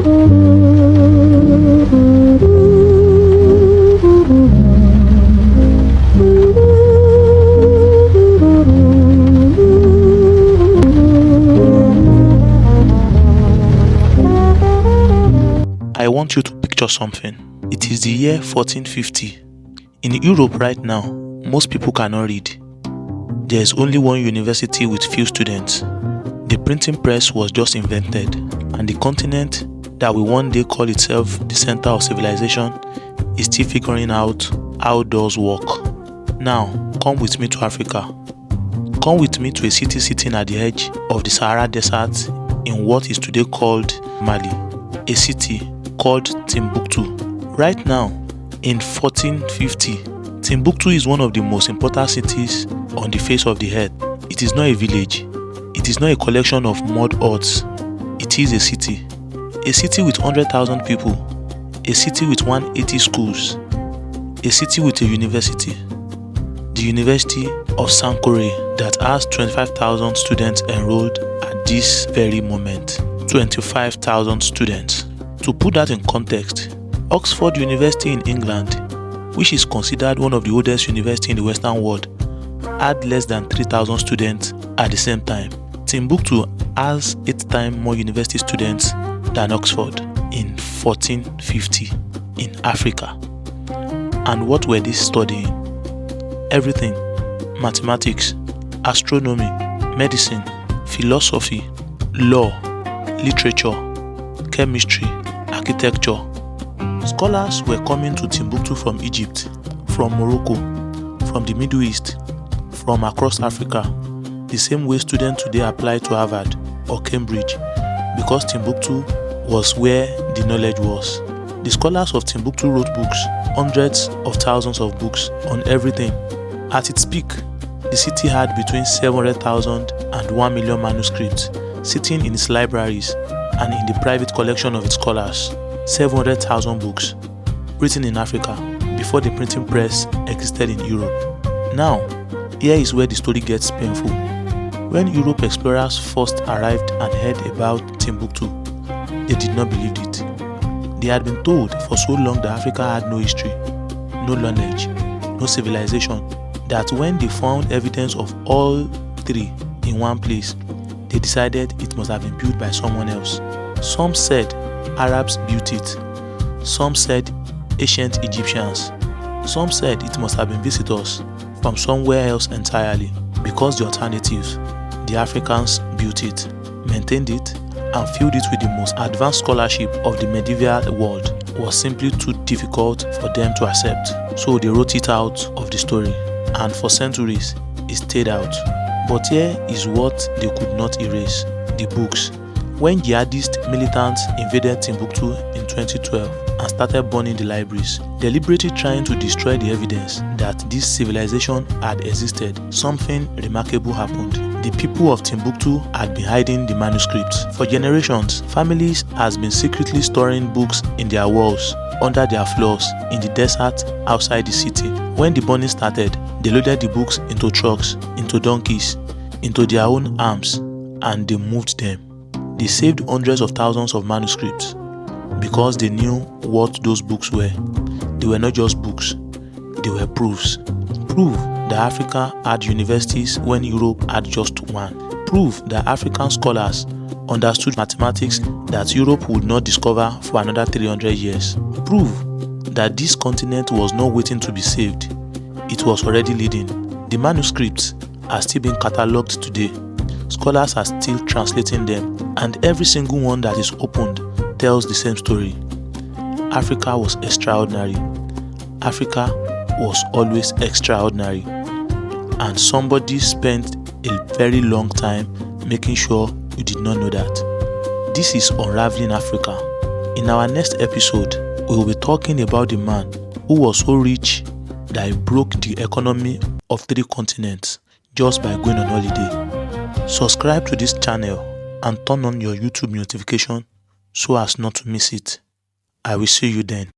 I want you to picture something. It is the year 1450. In Europe right now, most people cannot read. There is only one university with few students. The printing press was just invented, and the continent that will one day call itself the center of civilization is still figuring out how does work. Now, come with me to Africa. Come with me to a city sitting at the edge of the Sahara Desert in what is today called Mali, a city called Timbuktu. Right now, in 1450, Timbuktu is one of the most important cities on the face of the earth. It is not a village. It is not a collection of mud huts. It is a city. A city with 100,000 people. A city with 180 schools. A city with a university. The University of Sankore that has 25,000 students enrolled at this very moment. 25,000 students. To put that in context, Oxford University in England, which is considered one of the oldest universities in the Western world, had less than 3,000 students at the same time. Timbuktu has 8 times more university students than Oxford in 1450 in Africa. And what were they studying? Everything: mathematics, astronomy, medicine, philosophy, law, literature, chemistry, architecture. Scholars were coming to Timbuktu from Egypt, from Morocco, from the Middle East, from across Africa, the same way students today apply to Harvard or Cambridge, because Timbuktu was where the knowledge was. The scholars of Timbuktu wrote books, hundreds of thousands of books on everything. At its peak, the city had between 700,000 and 1 million manuscripts sitting in its libraries and in the private collection of its scholars. 700,000 books written in Africa before the printing press existed in Europe. Now, here is where the story gets painful. When Europe explorers first arrived and heard about Timbuktu, they did not believe it. They had been told for so long that Africa had no history, no knowledge, no civilization, that when they found evidence of all three in one place, they decided it must have been built by someone else. Some said Arabs built it. Some said ancient Egyptians. Some said it must have been visitors from somewhere else entirely, because the alternative, the Africans built it, maintained it, and filled it with the most advanced scholarship of the medieval world, was simply too difficult for them to accept. So they wrote it out of the story, and for centuries it stayed out. But here is what they could not erase: the books. When jihadist militants invaded Timbuktu in 2012 and started burning the libraries, deliberately trying to destroy the evidence that this civilization had existed, something remarkable happened. The people of Timbuktu had been hiding the manuscripts. For generations, families has been secretly storing books in their walls, under their floors, in the desert outside the city. When the burning started, they loaded the books into trucks, into donkeys, into their own arms, and they moved them. They saved hundreds of thousands of manuscripts because they knew what those books were. They were not just books, they were proofs. Proof that Africa had universities when Europe had just one. Proof that African scholars understood mathematics that Europe would not discover for another 300 years. Proof that this continent was not waiting to be saved, it was already leading. The manuscripts are still being catalogued today. Scholars are still translating them, and every single one that is opened tells the same story. Africa was extraordinary. Africa was always extraordinary. And somebody spent a very long time making sure you did not know that. This is Unravelling Africa. In our next episode, we will be talking about the man who was so rich that he broke the economy of 3 continents just by going on holiday. Subscribe to this channel and turn on your YouTube notification so as not to miss it. I will see you then.